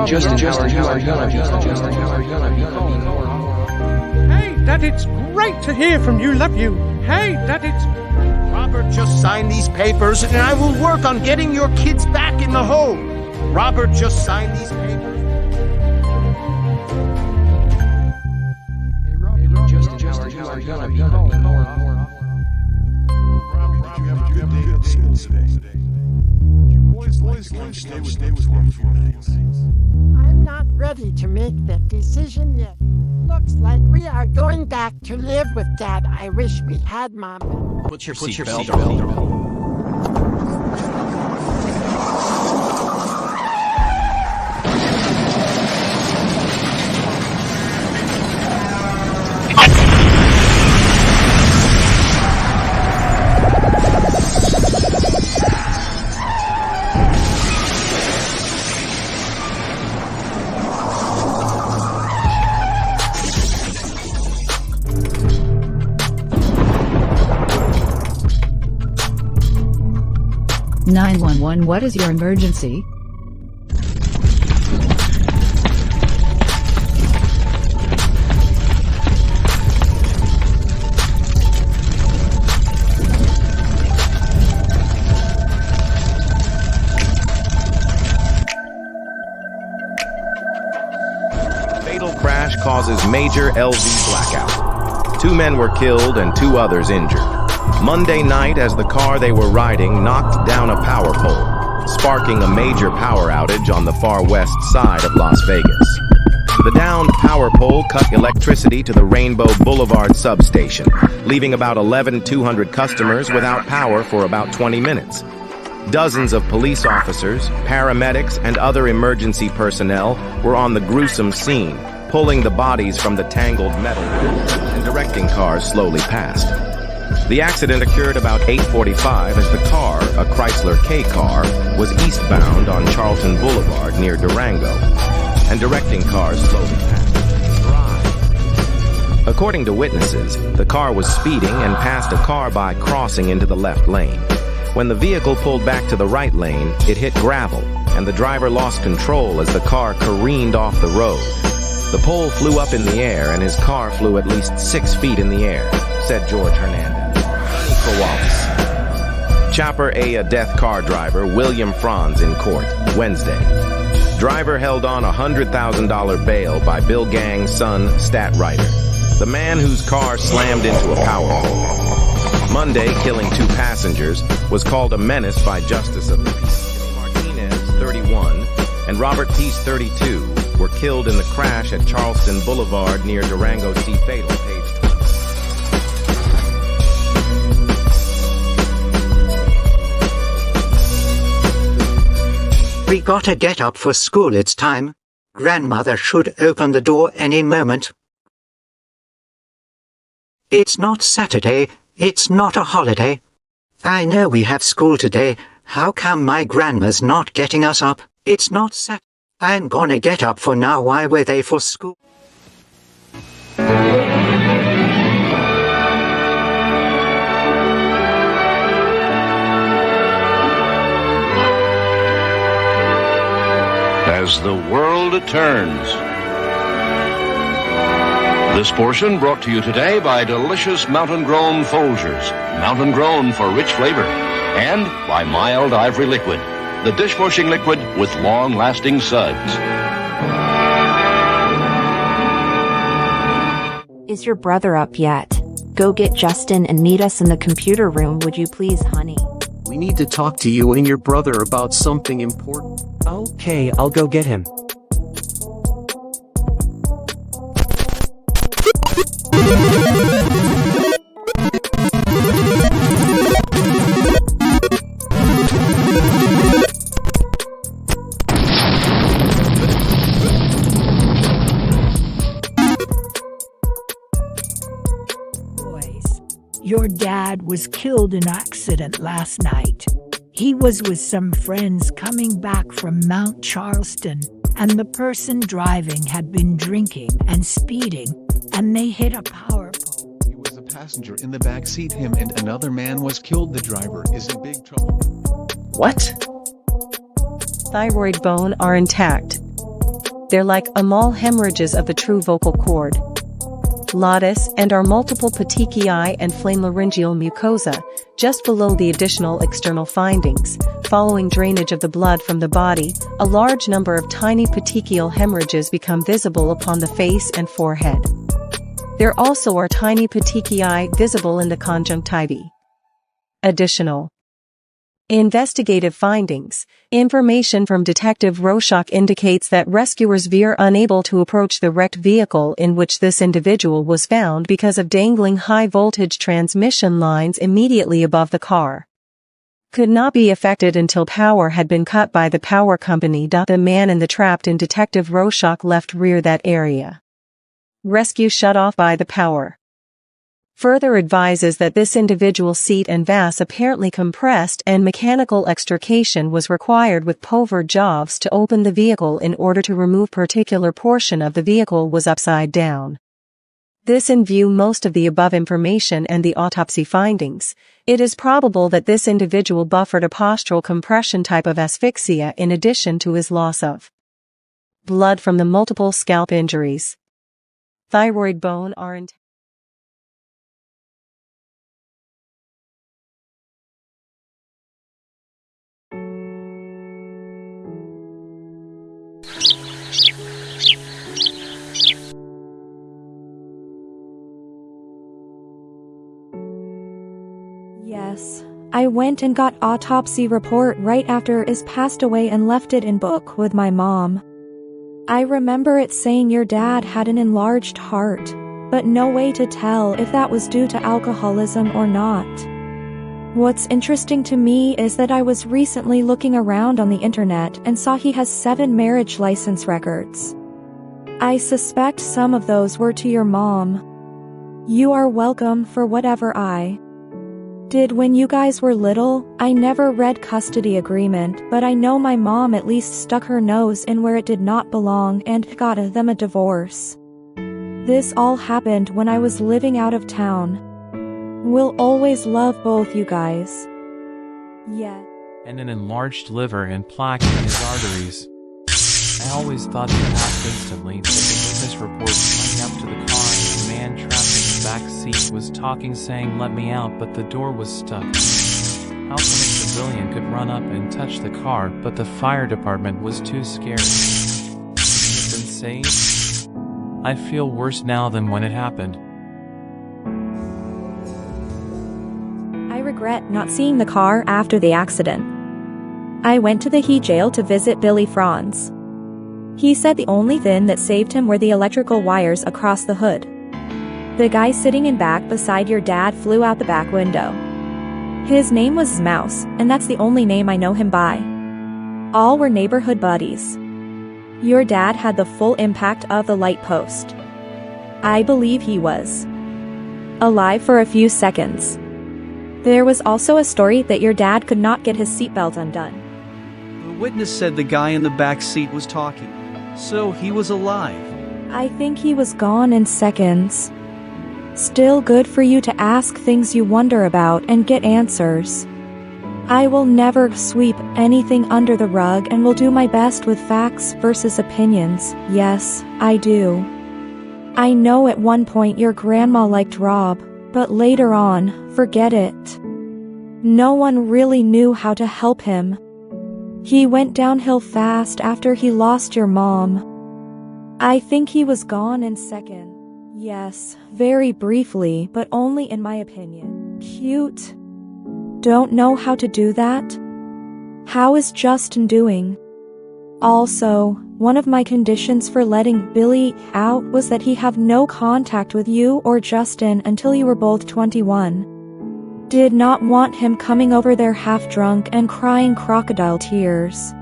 Hey, Dad, it's great to hear from you. Love you. Hey, Dad, it's... Robert, just sign these papers and I will work on getting your kids back in the home. Robert, just sign these papers. I'm not ready to make that decision yet. Looks like we are going back to live with Dad. I wish we had Mom. Put your seatbelt on. What is your emergency? Fatal crash causes major LV blackout. 2 men were killed and 2 others injured. Monday night, as the car they were riding knocked down a power pole, sparking a major power outage on the far west side of Las Vegas. The downed power pole cut electricity to the Rainbow Boulevard substation, leaving about 11,200 customers without power for about 20 minutes. Dozens of police officers, paramedics, and other emergency personnel were on the gruesome scene, pulling the bodies from the tangled metal, and directing cars slowly past. The accident occurred about 8:45 as the car, a Chrysler K car, was eastbound on Charlton Boulevard near Durango, and directing cars slowly past. According to witnesses, the car was speeding and passed a car by crossing into the left lane. When the vehicle pulled back to the right lane, it hit gravel, and the driver lost control as the car careened off the road. The pole flew up in the air, and his car flew at least 6 feet in the air, said George Hernandez. Chopper A death car driver William Franz in court, Wednesday. Driver held on $100,000 bail by Bill Gang's son, Stat Ryder, the man whose car slammed into a power pole. Monday, killing 2 passengers, was called a menace by Justice of the Peace. Martinez, 31, and Robert Peace, 32, were killed in the crash at Charleston Boulevard near Durango. See fatal, page 20. We gotta get up for school, it's time. Grandmother should open the door any moment. It's not Saturday, it's not a holiday. I know we have school today, how come my grandma's not getting us up? It's not Sat. I'm gonna get up for now. Why were they for school? As the world turns. This portion brought to you today by delicious mountain-grown Folgers, mountain-grown for rich flavor, and by Mild Ivory Liquid, the dishwashing liquid with long-lasting suds. Is your brother up yet? Go get Justin and meet us in the computer room, would you please, honey? We need to talk to you and your brother about something important. Okay, I'll go get him. Your dad was killed in an accident last night. He was with some friends coming back from Mount Charleston, and the person driving had been drinking and speeding, and they hit a power pole. He was a passenger in the back seat. Him and another man was killed. The driver is in big trouble. What? Thyroid bone are intact. They're like amal hemorrhages of the true vocal cord. Glottis and are multiple petechiae and flame laryngeal mucosa, just below the additional external findings. Following drainage of the blood from the body, a large number of tiny petechial hemorrhages become visible upon the face and forehead. There also are tiny petechiae visible in the conjunctivae. Additional investigative findings. Information from Detective Rorschach indicates that rescuers were unable to approach the wrecked vehicle in which this individual was found because of dangling high-voltage transmission lines immediately above the car. Could not be affected until power had been cut by the power company. The man in the trapped in Detective Rorschach left rear that area. Rescue shut off by the power. Further advises that this individual's seat and vas apparently compressed and mechanical extrication was required with power jobs to open the vehicle in order to remove particular portion of the vehicle was upside down. This in view most of the above information and the autopsy findings, it is probable that this individual suffered a postural compression type of asphyxia in addition to his loss of blood from the multiple scalp injuries. Thyroid bone are intact. Yes, I went and got autopsy report right after Is passed away and left it in book with my mom. I remember it saying your dad had an enlarged heart, but no way to tell if that was due to alcoholism or not. What's interesting to me is that I was recently looking around on the internet and saw he has 7 marriage license records. I suspect some of those were to your mom. You are welcome for whatever I did when you guys were little. I never read custody agreement, but I know my mom at least stuck her nose in where it did not belong and got them a divorce. This all happened when I was living out of town. Will always love both you guys. Yeah. And an enlarged liver and plaque in his arteries. I always thought that happened instantly, but the witness reports running up to the car and the man trapped in the back seat was talking saying let me out, but the door was stuck. How come a civilian could run up and touch the car, but the fire department was too scared? Could he have been saved? I feel worse now than when it happened. I regret not seeing the car after the accident. I went to the He jail to visit Billy Franz. He said the only thing that saved him were the electrical wires across the hood. The guy sitting in back beside your dad flew out the back window. His name was Mouse, and that's the only name I know him by. All were neighborhood buddies. Your dad had the full impact of the light post. I believe he was alive for a few seconds. There was also a story that your dad could not get his seatbelt undone. The witness said the guy in the back seat was talking, so he was alive. I think he was gone in seconds. Still good for you to ask things you wonder about and get answers. I will never sweep anything under the rug and will do my best with facts versus opinions. Yes, I do. I know at one point your grandma liked Rob, but later on, forget it. No one really knew how to help him. He went downhill fast after he lost your mom. I think he was gone in seconds. Yes, very briefly, but only in my opinion. Cute. Don't know how to do that? How is Justin doing? Also, one of my conditions for letting Billy out was that he have no contact with you or Justin until you were both 21. Did not want him coming over there half drunk and crying crocodile tears.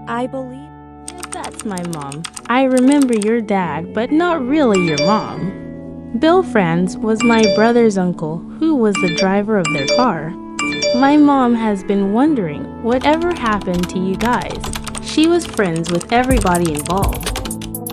I believe that's my mom. I remember your dad, but not really your mom. Bill Franz was my brother's uncle, who was the driver of their car. My mom has been wondering whatever happened to you guys. She was friends with everybody involved.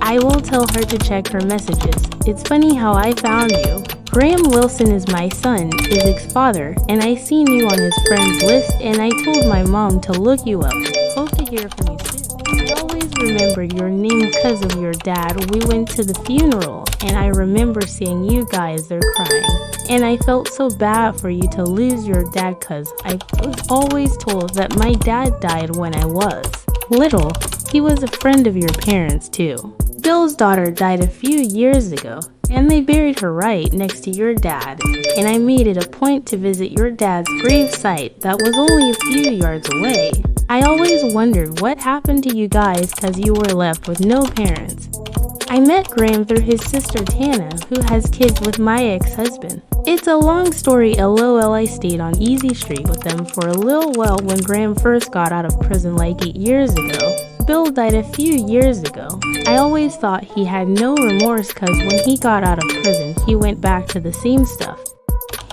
I will tell her to check her messages. It's funny how I found you. Graham Wilson is my son, Isaac's father, and I seen you on his friends list and I told my mom to look you up. Hope to hear from you soon. I always always remembered your name because of your dad. We went to the funeral, and I remember seeing you guys there crying. And I felt so bad for you to lose your dad because I was always told that my dad died when I was little. He was a friend of your parents too. Bill's daughter died a few years ago, and they buried her right next to your dad, and I made it a point to visit your dad's grave site that was only a few yards away. I always wondered what happened to you guys because you were left with no parents. I met Graham through his sister Tana, who has kids with my ex-husband. It's a long story, lol. I stayed on Easy Street with them for a little while when Graham first got out of prison like 8 years ago. Bill died a few years ago. I always thought he had no remorse because when he got out of prison, he went back to the same stuff.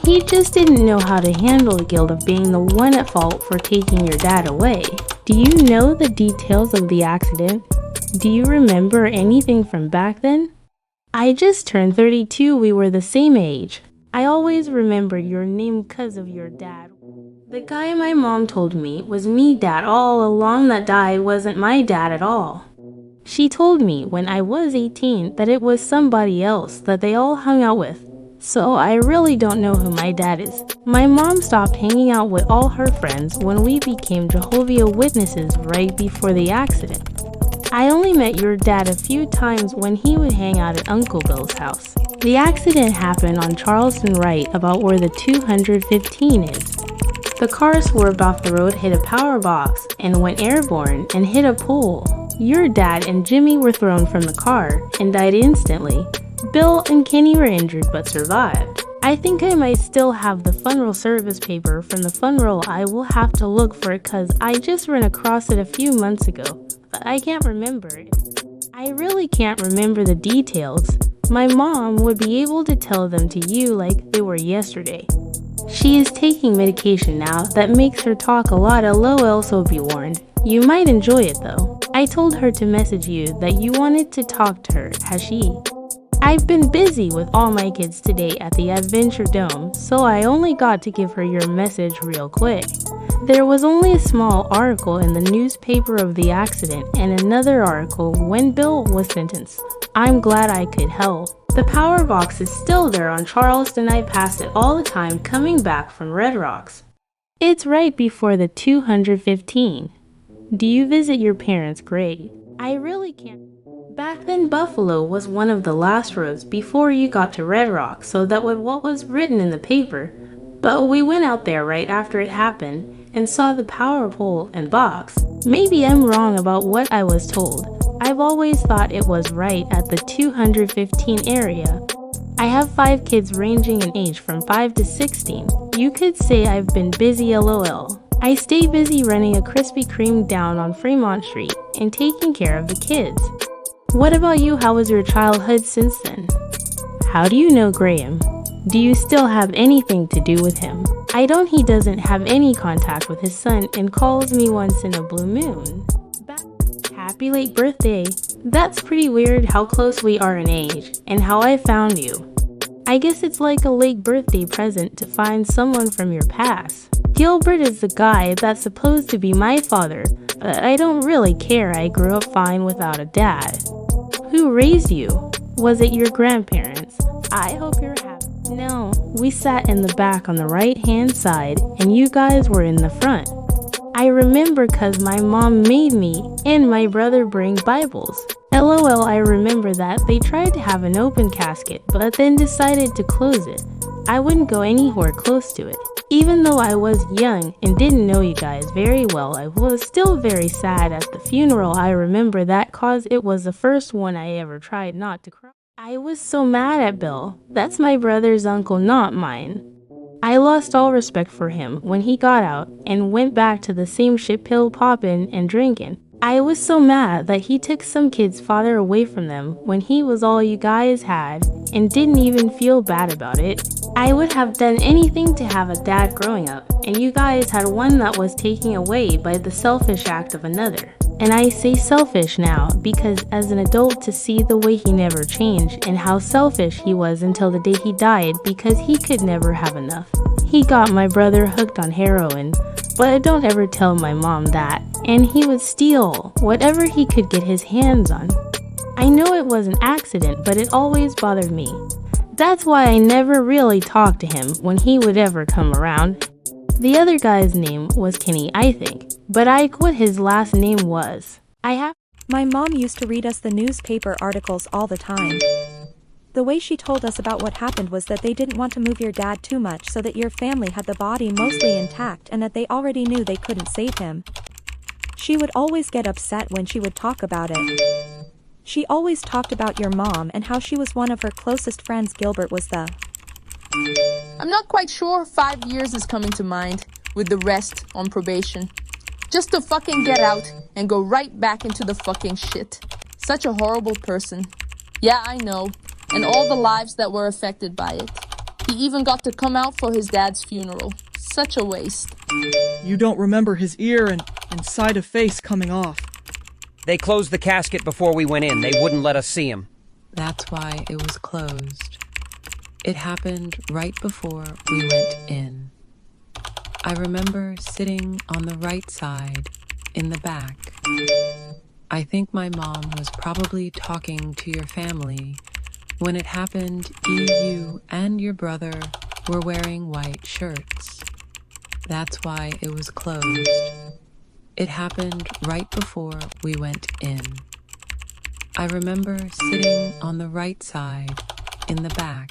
He just didn't know how to handle the guilt of being the one at fault for taking your dad away. Do you know the details of the accident? Do you remember anything from back then? I just turned 32, we were the same age. I always remembered your name because of your dad. The guy my mom told me was me dad all along that died wasn't my dad at all. She told me when I was 18 that it was somebody else that they all hung out with. So I really don't know who my dad is. My mom stopped hanging out with all her friends when we became Jehovah's Witnesses right before the accident. I only met your dad a few times when he would hang out at Uncle Bill's house. The accident happened on Charleston right about where the 215 is. The car swerved off the road, hit a power box, and went airborne and hit a pole. Your dad and Jimmy were thrown from the car and died instantly. Bill and Kenny were injured but survived. I think I might still have the funeral service paper from the funeral. I will have to look for it because I just ran across it a few months ago, but I can't remember it. I really can't remember the details. My mom would be able to tell them to you like they were yesterday. She is taking medication now that makes her talk a lot, lol, so be warned. You might enjoy it though. I told her to message you that you wanted to talk to her, has she? I've been busy with all my kids today at the Adventure Dome, so I only got to give her your message real quick. There was only a small article in the newspaper of the accident and another article when Bill was sentenced. I'm glad I could help. The power box is still there on Charleston. I pass it all the time coming back from Red Rocks. It's right before the 215. Do you visit your parents' grave? I really can't. Back then, Buffalo was one of the last roads before you got to Red Rock, so that was what was written in the paper. But we went out there right after it happened and saw the power pole and box. Maybe I'm wrong about what I was told. I've always thought it was right at the 215 area. I have 5 kids ranging in age from 5 to 16. You could say I've been busy, lol. I stay busy running a Krispy Kreme down on Fremont Street and taking care of the kids. What about you? How was your childhood since then? How do you know Graham? Do you still have anything to do with him? I don't. He doesn't have any contact with his son and calls me once in a blue moon. Happy late birthday. That's pretty weird how close we are in age and how I found you. I guess it's like a late birthday present to find someone from your past. Gilbert is the guy that's supposed to be my father, but I don't really care. I grew up fine without a dad. Who raised you? Was it your grandparents? I hope you're happy. No, we sat in the back on the right-hand side and you guys were in the front. I remember cause my mom made me and my brother bring Bibles. LOL, I remember that they tried to have an open casket but then decided to close it. I wouldn't go anywhere close to it. Even though I was young and didn't know you guys very well, I was still very sad at the funeral. I remember that cause it was the first one I ever tried not to cry. I was so mad at Bill. That's my brother's uncle, not mine. I lost all respect for him when he got out and went back to the same shit pill popping and drinking. I was so mad that he took some kid's father away from them when he was all you guys had and didn't even feel bad about it. I would have done anything to have a dad growing up, and you guys had one that was taken away by the selfish act of another. And I say selfish now because as an adult to see the way he never changed and how selfish he was until the day he died because he could never have enough. he got my brother hooked on heroin, but don't ever tell my mom that, and he would steal whatever he could get his hands on. I know it was an accident, but it always bothered me. That's why I never really talked to him when he would ever come around. The other guy's name was Kenny, I think, but what his last name was. My mom used to read us the newspaper articles all the time. The way she told us about what happened was that they didn't want to move your dad too much so that your family had the body mostly intact and that they already knew they couldn't save him. She would always get upset when she would talk about it. She always talked about your mom and how she was one of her closest friends. Gilbert was the... I'm not quite sure 5 years is coming to mind, with the rest on probation. Just to fucking get out and go right back into the fucking shit. Such a horrible person. Yeah, I know. And all the lives that were affected by it. He even got to come out for his dad's funeral. Such a waste. You don't remember his ear and side of face coming off. They closed the casket before we went in. They wouldn't let us see him. That's why it was closed. It happened right before we went in. I remember sitting on the right side, in the back. I think my mom was probably talking to your family. When it happened, you and your brother were wearing white shirts. That's why it was closed. It happened right before we went in. I remember sitting on the right side, in the back.